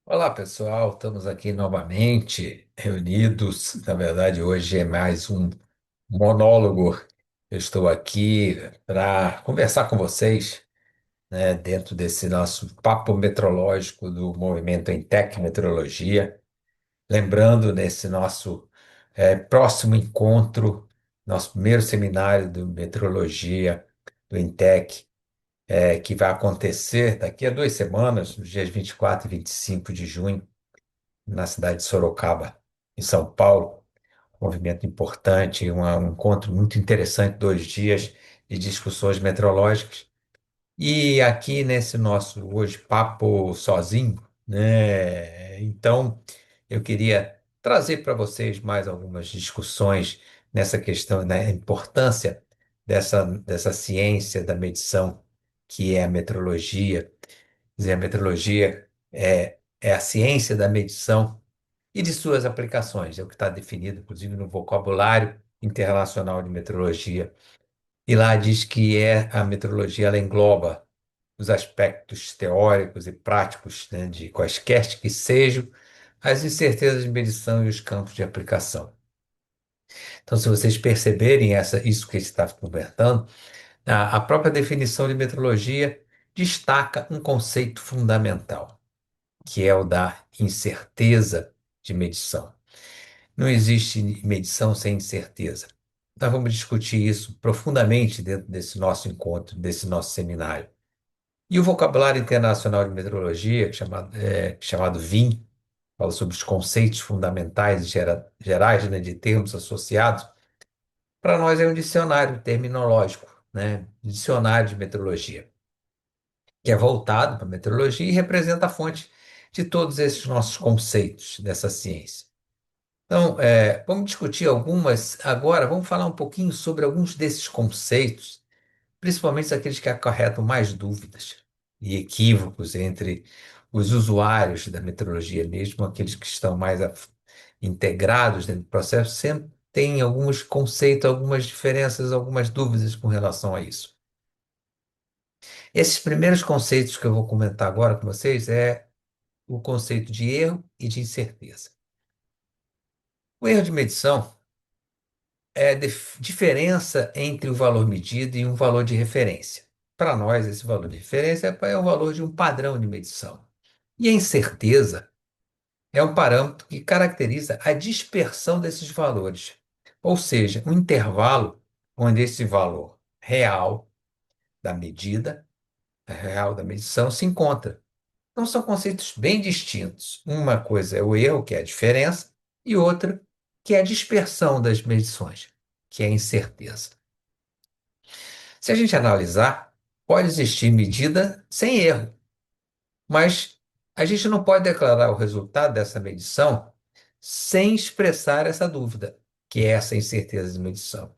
Olá, pessoal. Estamos aqui novamente reunidos. Na verdade, hoje é mais um monólogo. Eu estou aqui para conversar com vocês, né, dentro desse nosso papo metrológico do movimento Intec Metrologia. Lembrando, nesse nosso próximo encontro, nosso primeiro seminário de metrologia do Intec, que vai acontecer daqui a 2 semanas, nos dias 24 e 25 de junho na cidade de Sorocaba, em São Paulo. Um movimento importante, um encontro muito interessante, 2 dias de discussões meteorológicas. E aqui nesse nosso hoje papo sozinho, né? Então, eu queria trazer para vocês mais algumas discussões nessa questão, né, a importância dessa ciência da medição, que é a meteorologia. Quer dizer, a meteorologia é a ciência da medição e de suas aplicações. É o que está definido, inclusive, no vocabulário internacional de meteorologia. E lá diz que a meteorologia ela engloba os aspectos teóricos e práticos, né, de quaisquer que sejam as incertezas de medição e os campos de aplicação. Então, se vocês perceberem isso que a gente está conversando, a própria definição de meteorologia destaca um conceito fundamental, que é o da incerteza de medição. Não existe medição sem incerteza. Nós vamos discutir isso profundamente dentro desse nosso encontro, desse nosso seminário. E o vocabulário internacional de meteorologia, chamado VIM, fala sobre os conceitos fundamentais e gerais, né, de termos associados. Para nós é um dicionário terminológico, né, dicionário de meteorologia, que é voltado para a meteorologia e representa a fonte de todos esses nossos conceitos dessa ciência. Então, vamos discutir algumas. Agora, vamos falar um pouquinho sobre alguns desses conceitos, principalmente aqueles que acarretam mais dúvidas e equívocos entre os usuários da meteorologia, mesmo aqueles que estão mais integrados dentro do processo, sempre têm alguns conceitos, algumas diferenças, algumas dúvidas com relação a isso. Esses primeiros conceitos que eu vou comentar agora com vocês é o conceito de erro e de incerteza. O erro de medição é a diferença entre o valor medido e um valor de referência. Para nós, esse valor de referência é o valor de um padrão de medição. E a incerteza é um parâmetro que caracteriza a dispersão desses valores, ou seja, um intervalo onde esse valor real da medição, se encontra. Então, são conceitos bem distintos. Uma coisa é o erro, que é a diferença, e outra, que é a dispersão das medições, que é a incerteza. Se a gente analisar, pode existir medida sem erro, mas a gente não pode declarar o resultado dessa medição sem expressar essa dúvida, que é essa incerteza de medição.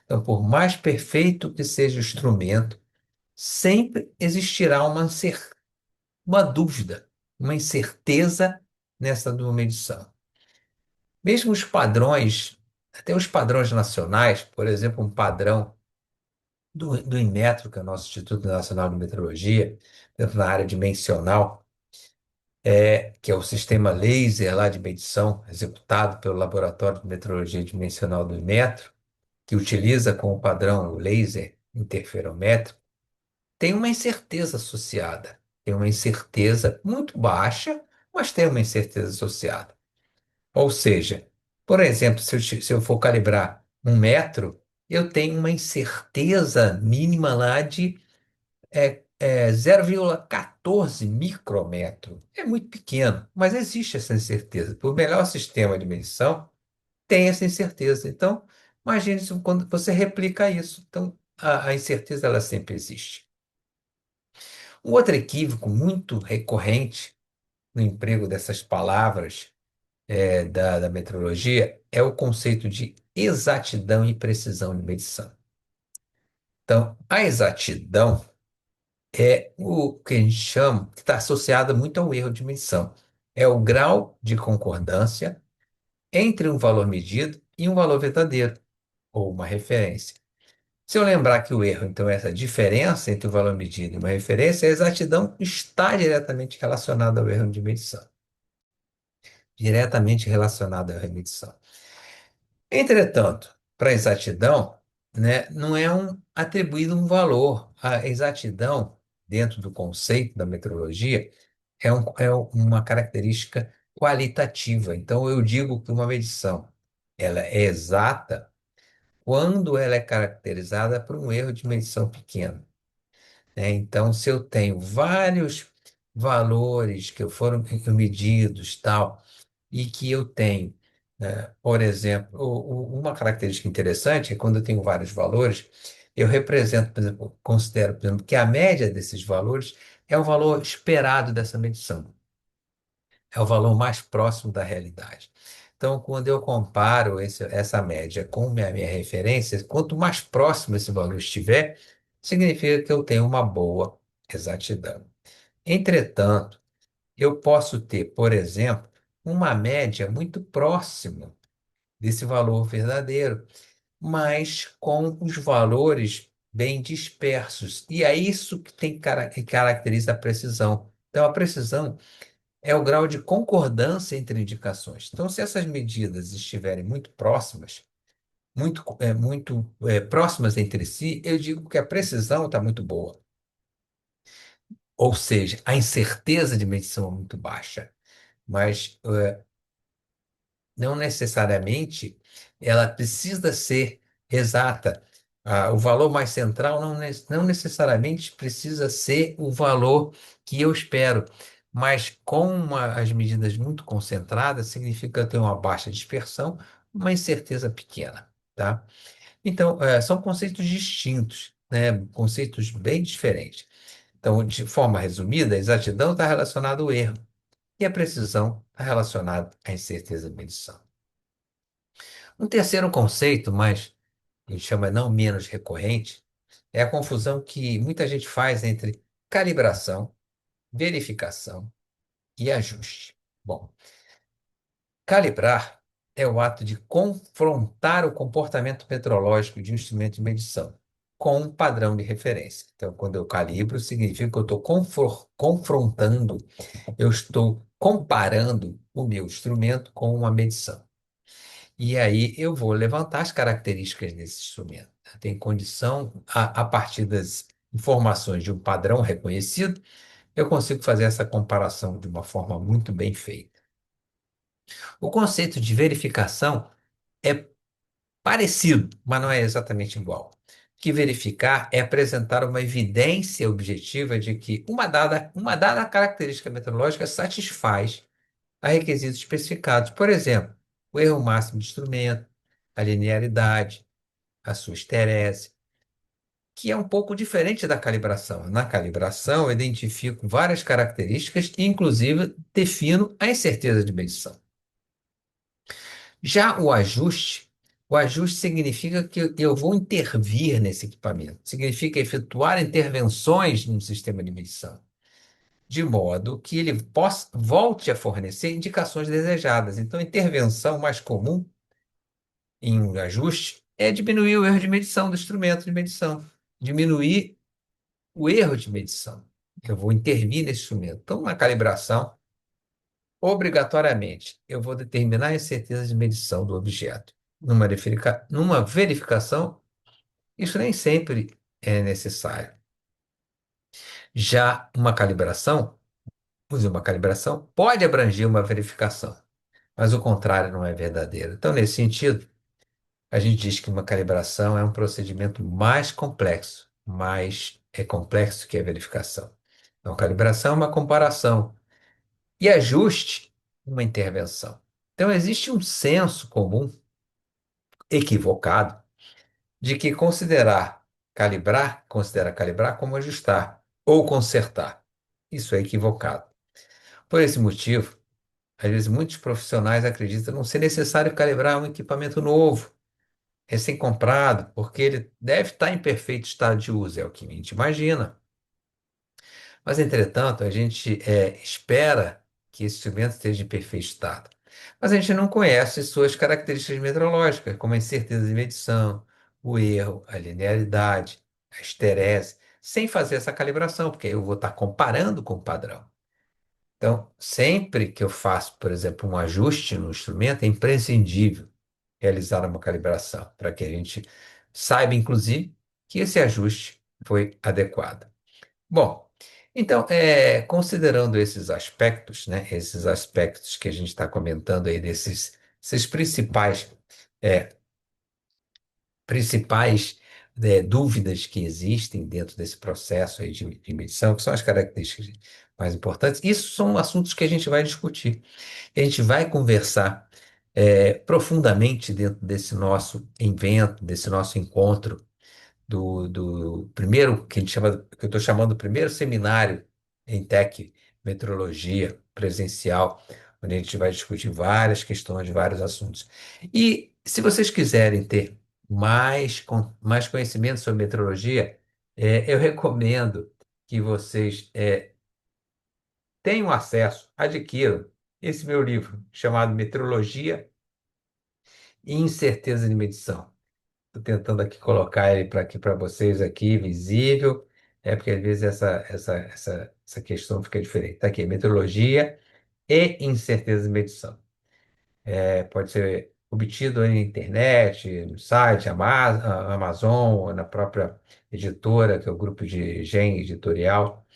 Então, por mais perfeito que seja o instrumento, sempre existirá uma dúvida, uma incerteza nessa medição. Mesmo os padrões, até os padrões nacionais, por exemplo, um padrão do Inmetro, que é o nosso Instituto Nacional de Meteorologia, dentro da área dimensional, que é o sistema laser lá de medição executado pelo Laboratório de Meteorologia Dimensional do Inmetro, que utiliza como padrão o laser interferométrico, tem uma incerteza associada. Tem uma incerteza muito baixa, mas tem uma incerteza associada. Ou seja, por exemplo, se eu for calibrar 1 metro, eu tenho uma incerteza mínima lá de 0,14 micrômetro. É muito pequeno, mas existe essa incerteza. O melhor sistema de medição tem essa incerteza. Então, imagine isso quando você replica isso. Então, a incerteza ela sempre existe. Um outro equívoco muito recorrente no emprego dessas palavras da metrologia é o conceito de exatidão e precisão de medição. Então, a exatidão é o que a gente chama, que está associada muito ao erro de medição. É o grau de concordância entre um valor medido e um valor verdadeiro, ou uma referência. Se eu lembrar que o erro, então, é essa diferença entre o valor medido e uma referência, a exatidão está diretamente relacionada ao erro de medição. diretamente relacionada à remedição. Entretanto, para a exatidão, né, não é atribuído um valor. A exatidão, dentro do conceito da metrologia, é uma característica qualitativa. Então, eu digo que uma medição ela é exata quando ela é caracterizada por um erro de medição pequeno, né? Então, se eu tenho vários valores que foram medidos, tal, e que eu tenho, né, por exemplo, uma característica interessante é quando eu tenho vários valores, eu represento, por exemplo, considero, por exemplo, que a média desses valores é o valor esperado dessa medição, é o valor mais próximo da realidade. Então, quando eu comparo essa média com minha referência, quanto mais próximo esse valor estiver, significa que eu tenho uma boa exatidão. Entretanto, eu posso ter, por exemplo, uma média muito próxima desse valor verdadeiro, mas com os valores bem dispersos. E é isso que que caracteriza a precisão. Então, a precisão é o grau de concordância entre indicações. Então, se essas medidas estiverem muito próximas, muito próximas entre si, eu digo que a precisão está muito boa. Ou seja, a incerteza de medição é muito baixa. Mas não necessariamente ela precisa ser exata. O valor mais central não necessariamente precisa ser o valor que eu espero, mas com as medidas muito concentradas, significa ter uma baixa dispersão, uma incerteza pequena, tá? Então, são conceitos distintos, né? Conceitos bem diferentes. Então, de forma resumida, a exatidão está relacionada ao erro e a precisão está relacionada à incerteza de medição. Um terceiro conceito, mas a gente chama não menos recorrente, é a confusão que muita gente faz entre calibração, verificação e ajuste. Bom, calibrar é o ato de confrontar o comportamento metrológico de um instrumento de medição com um padrão de referência. Então, quando eu calibro, significa que eu estou confrontando, eu estou comparando o meu instrumento com uma medição. E aí eu vou levantar as características desse instrumento. Tem condição, a partir das informações de um padrão reconhecido, eu consigo fazer essa comparação de uma forma muito bem feita. O conceito de verificação é parecido, mas não é exatamente igual. Que verificar é apresentar uma evidência objetiva de que uma dada característica meteorológica satisfaz a requisitos especificados. Por exemplo, o erro máximo de instrumento, a linearidade, a sua esterese, que é um pouco diferente da calibração. Na calibração, eu identifico várias características e, inclusive, defino a incerteza de medição. Já o ajuste significa que eu vou intervir nesse equipamento, significa efetuar intervenções no sistema de medição, de modo que ele volte a fornecer indicações desejadas. Então, a intervenção mais comum em um ajuste é diminuir o erro de medição do instrumento de medição, diminuir o erro de medição. Eu vou intervir nesse instrumento. Então, na calibração, obrigatoriamente, eu vou determinar a incerteza de medição do objeto. Numa verificação, isso nem sempre é necessário. Já uma calibração pode abranger uma verificação, mas o contrário não é verdadeiro. Então, nesse sentido, a gente diz que uma calibração é um procedimento mais complexo, mais é complexo que a verificação. Então, calibração é uma comparação e ajuste, uma intervenção. Então, existe um senso comum equivocado de que considera calibrar como ajustar ou consertar. Isso é equivocado. Por esse motivo, às vezes muitos profissionais acreditam não ser necessário calibrar um equipamento novo, recém-comprado, porque ele deve estar em perfeito estado de uso, é o que a gente imagina. Mas, entretanto, a gente espera que esse instrumento esteja em perfeito estado. Mas a gente não conhece suas características meteorológicas, como a incerteza de medição, o erro, a linearidade, a esterese, sem fazer essa calibração, porque eu vou estar comparando com o padrão. Então, sempre que eu faço, por exemplo, um ajuste no instrumento, é imprescindível realizar uma calibração, para que a gente saiba, inclusive, que esse ajuste foi adequado. Bom, então, considerando esses aspectos, né, esses aspectos que a gente está comentando aí, esses é, principais dúvidas que existem dentro desse processo aí de medição, que são as características mais importantes, isso são assuntos que a gente vai discutir. A gente vai conversar profundamente dentro desse nosso evento, desse nosso encontro do primeiro, que a gente chama, que eu estou chamando do primeiro seminário em Tech Metrologia presencial, onde a gente vai discutir várias questões, vários assuntos. E se vocês quiserem ter mais conhecimento sobre metrologia, eu recomendo que vocês tenham acesso, adquiram esse meu livro chamado Metrologia e Incerteza de Medição. Estou tentando aqui colocar ele para aqui para vocês aqui, visível. É porque às vezes essa questão fica diferente. Está aqui, metrologia e incerteza de medição. Pode ser obtido aí na internet, no site, Amazon, ou na própria editora, que é o grupo de Gen Editorial.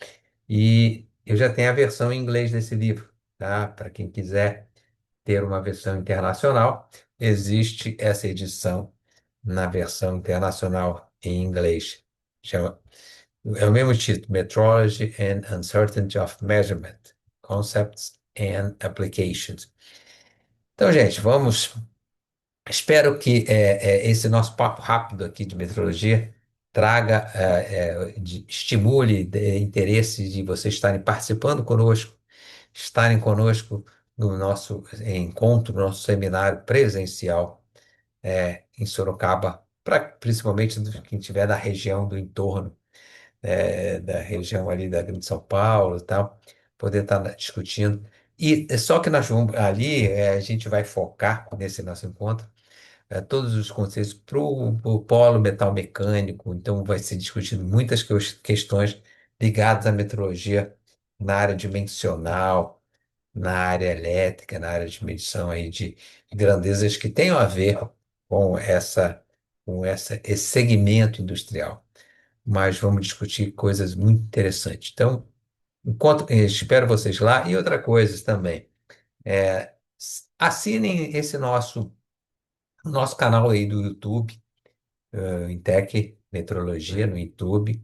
E eu já tenho a versão em inglês desse livro, tá? Para quem quiser ter uma versão internacional, existe essa edição na versão internacional em inglês. Chama, é o mesmo título, Metrology and Uncertainty of Measurement, Concepts and Applications. Então, gente, vamos. Espero que esse nosso papo rápido aqui de metrologia traga, estimule interesse de vocês estarem participando conosco, estarem conosco no nosso encontro, no nosso seminário presencial em Sorocaba, principalmente quem estiver na região do entorno, da região ali da Grande São Paulo e tal, poder estar discutindo. E só que nós vamos ali, a gente vai focar nesse nosso encontro todos os conceitos para o polo metal mecânico, então vai ser discutido muitas questões ligadas à metrologia na área dimensional, na área elétrica, na área de medição aí de grandezas que tenham a ver com esse segmento industrial. Mas vamos discutir coisas muito interessantes. Então, espero vocês lá. E outra coisa também, assinem esse nosso canal aí do YouTube, Intec Metrologia no YouTube.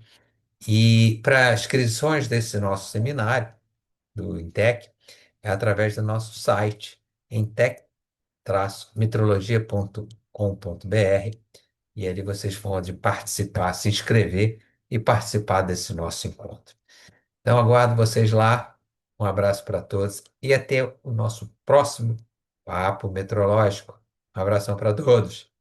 E para inscrições desse nosso seminário do Intec, é através do nosso site, intec-metrologia.com.br, e ali vocês podem participar, se inscrever e participar desse nosso encontro. Então, aguardo vocês lá. Um abraço para todos e até o nosso próximo papo metrológico. Um abração para todos.